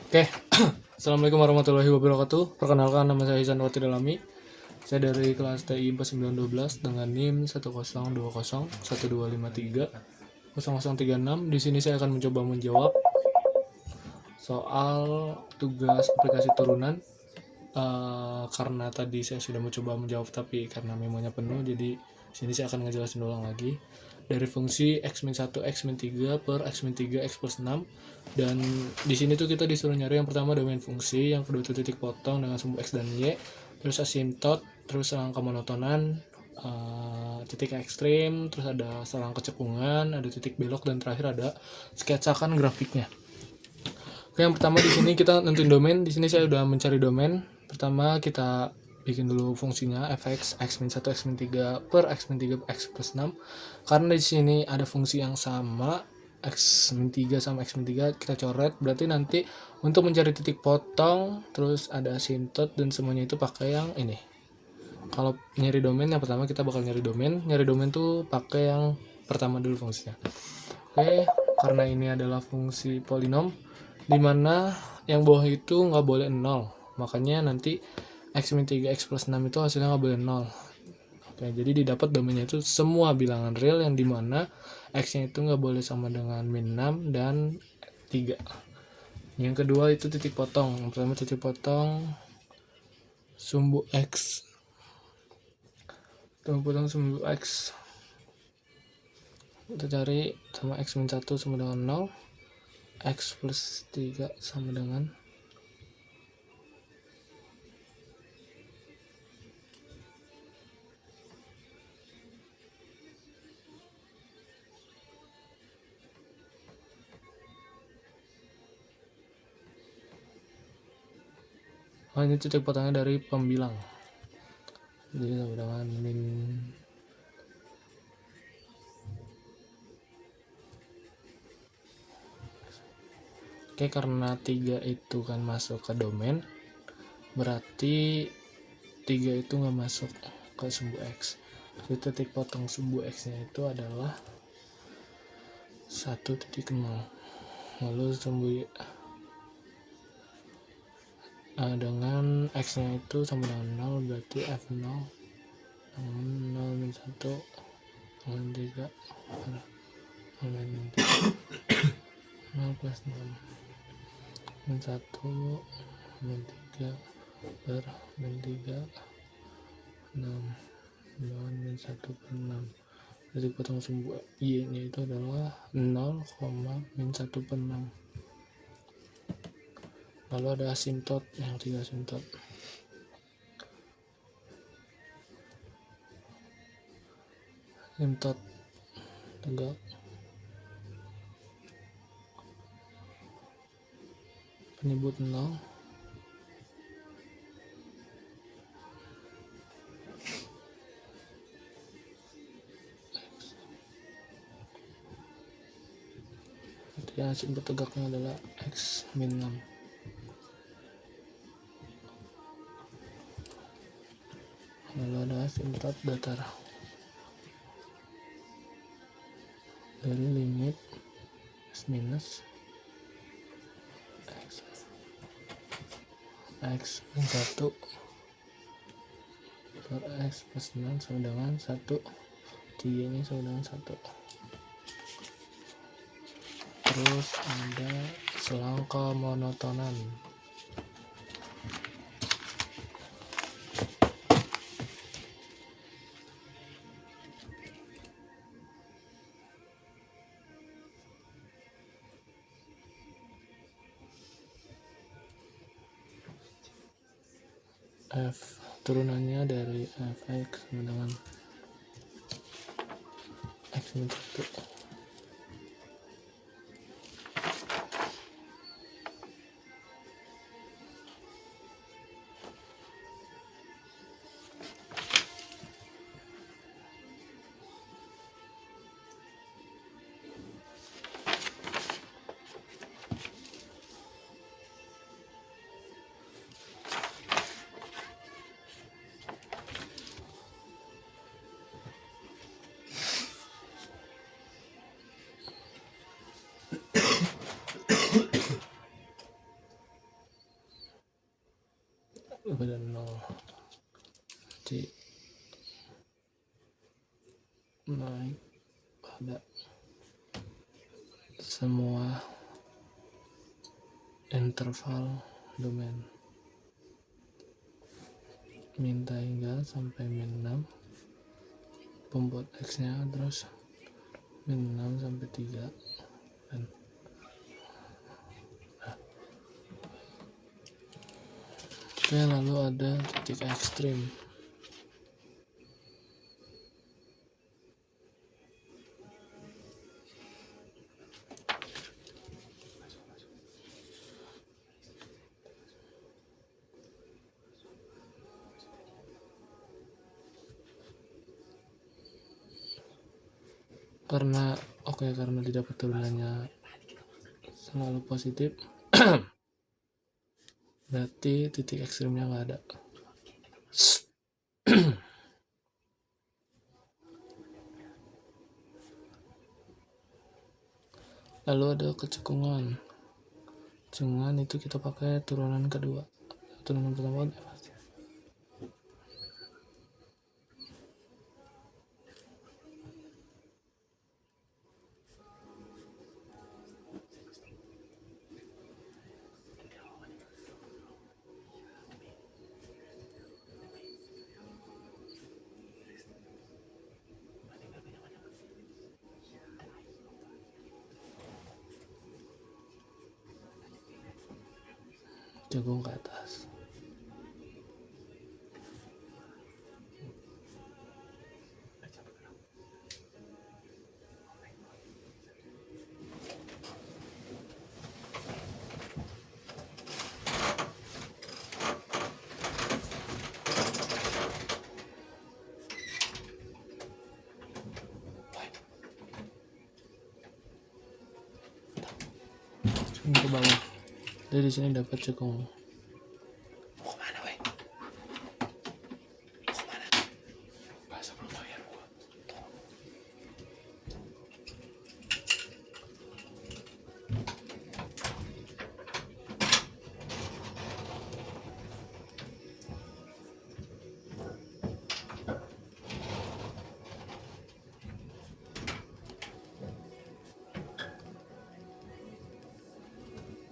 Oke, Assalamualaikum warahmatullahi wabarakatuh. Perkenalkan, nama saya Ihsan Wati Dalami. Saya dari kelas TI 4912 dengan NIM 10201230036. Di sini saya akan mencoba menjawab soal tugas aplikasi turunan. Karena tadi saya sudah mencoba menjawab tapi karena memonya penuh, jadi sini saya akan ngejelasin ulang lagi dari fungsi x-1 x-3 per x-3 x plus 6. Dan di sini tuh kita disuruh nyari yang pertama domain fungsi, yang kedua itu titik potong dengan sumbu x dan y, terus asimtot, terus selang kemonotonan, titik ekstrim, terus ada selang kecekungan, ada titik belok, dan terakhir ada sketsakan grafiknya. Oke, yang pertama di sini kita nentuin domain. Di sini saya udah mencari domain. Pertama kita bikin dulu fungsinya fx x-1 x-3 per x-3 x plus 6. Karena di sini ada fungsi yang sama, x-3 sama x-3, kita coret. Berarti nanti untuk mencari titik potong, terus ada asymptot, dan semuanya itu pakai yang ini. Kalau nyari domain, yang pertama kita bakal nyari domain. Nyari domain tuh pakai yang pertama dulu fungsinya. Oke, karena ini adalah fungsi polinom, dimana yang bawah itu nggak boleh 0. Makanya nanti x-3 x plus 6 itu hasilnya nggak boleh 0. Oke, jadi didapat domainnya itu semua bilangan real yang dimana x-nya itu nggak boleh sama dengan min 6 dan 3. Yang kedua itu titik potong. Yang pertama titik potong sumbu x. Titik potong sumbu x. Kita cari sama x-1 sama dengan 0. X plus 3 sama dengan ini titik potongnya dari pembilang, jadi sama dengan min. Oke, karena 3 itu kan masuk ke domain, berarti 3 itu nggak masuk ke sumbu x. Jadi titik potong sumbu x nya itu adalah 1,0. Lalu sumbu dengan x nya itu sama dengan 0, berarti f0 dengan 0 min 1 dengan 3 min 0 plus 6 min 1 min 3 per min 3 6 dengan min 1 per 6. Titik potong sumbu y nya itu adalah 0, min 1 per 6. Lalu ada asimtot, yang 3 asimtot. Asimtot tegak penyebut 0, berarti asimtot tegaknya adalah x min 6. Lalu ada asimtot datar dari limit x minus x min 1 per x plus 6 sama dengan 1, 3 ini sama dengan 1. Terus ada selang kemonotonan. F turunannya dari fx sama dengan x min 1. pada 0. Jadi naik pada semua interval domain minta hingga sampai min 6 pembuat X nya, terus min 6 sampai 3 dan oke, lalu ada titik ekstrim. Karena didapat turunannya selalu positif berarti titik ekstrimnya nggak ada. Lalu ada kecekungan. Cekungan itu kita pakai turunan kedua. Turunan pertama cekung ke atas. Cekung ke bawah. Jadi di sini dapat cekung.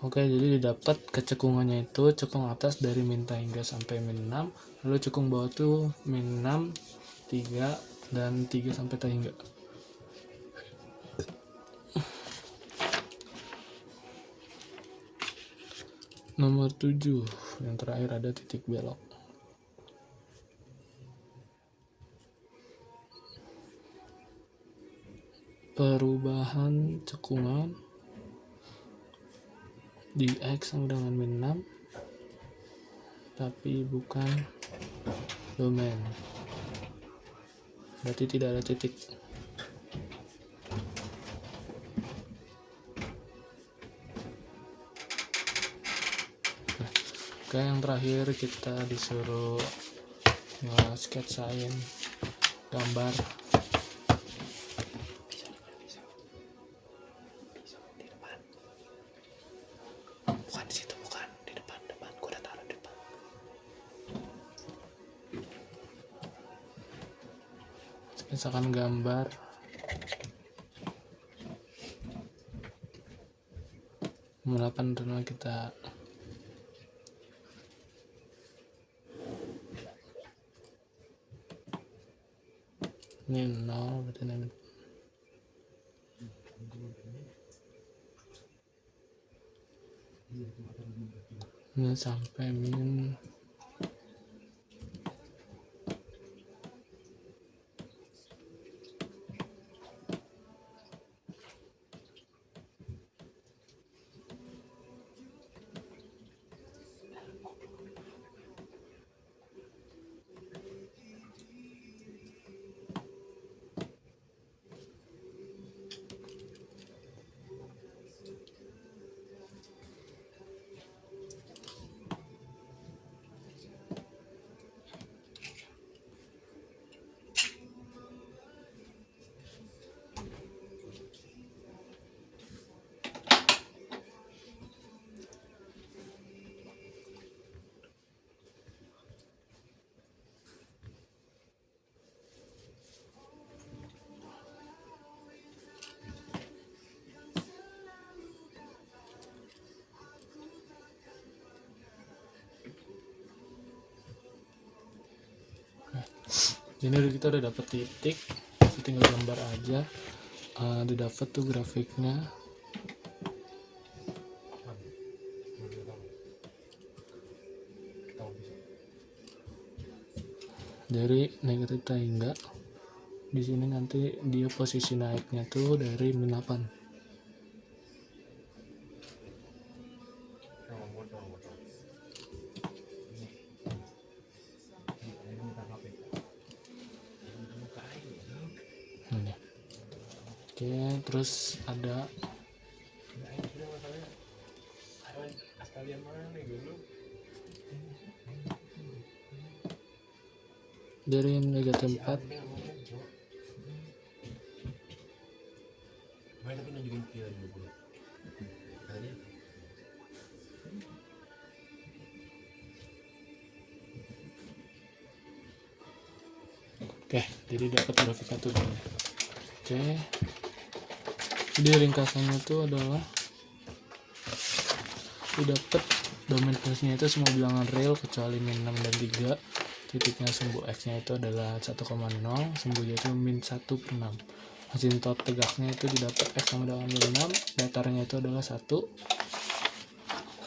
Oke, jadi didapat kecekungannya itu cekung atas dari min hingga sampai min 6, lalu cekung bawah tuh min 6, 3, dan 3 sampai hingga. Nomor 7, yang terakhir ada titik belok. Perubahan cekungan di X sama dengan min 6 tapi bukan domain, berarti tidak ada titik. Oke, yang terakhir kita disuruh sketsain gambar misalkan gambar melakukan renang kita ini 0 berarti ini sampai min Jadi kita udah dapet titik, kita tinggal gambar aja. Udah dapet tuh grafiknya. Dari negatif tahingga di sini nanti dia posisi naiknya tuh dari min 8. Ini. Oke, terus ada dari negatif 4 Oke, jadi dapat grafiknya tuh. Oke, jadi ringkasannya itu adalah dapat domain fungsinya itu semua bilangan real kecuali min 6 dan 3. Titiknya sumbu x nya itu adalah 1,0, sumbunya itu min 1 per 6. Asintot tegaknya itu didapat x sama dengan min 6, datarnya itu adalah 1.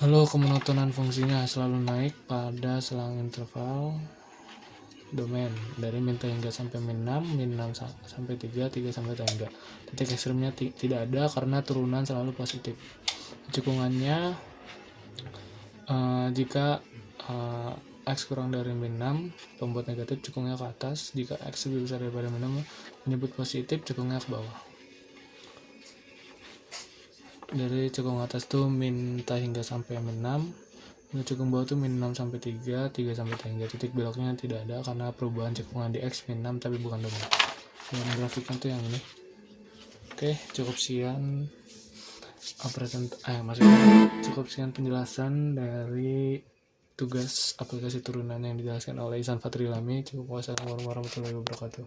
Lalu kemonotonan fungsinya selalu naik pada selang interval domain dari min tahingga sampai min 6, min 6 sampai 3, 3 sampai tahingga. Titik ekstremnya tidak ada karena turunan selalu positif. Cekungannya jika x kurang dari min 6 pembuat negatif, cekungnya ke atas. Jika x lebih besar daripada min 6 menyebut positif, cekungnya ke bawah. Dari cekung atas tuh min tahingga sampai min 6, cekung bawah tuh min 6 sampai 3, 3 sampai tahingga. Titik beloknya tidak ada karena perubahan cekungan di x min 6 tapi bukan domain. Dan grafiknya tuh yang ini. Oke, cukup sekian cukup sekian penjelasan dari tugas aplikasi turunan yang dijelaskan oleh Ihsan Fatrilami. Cukup. Wassalamualaikum warahmatullahi wabarakatuh.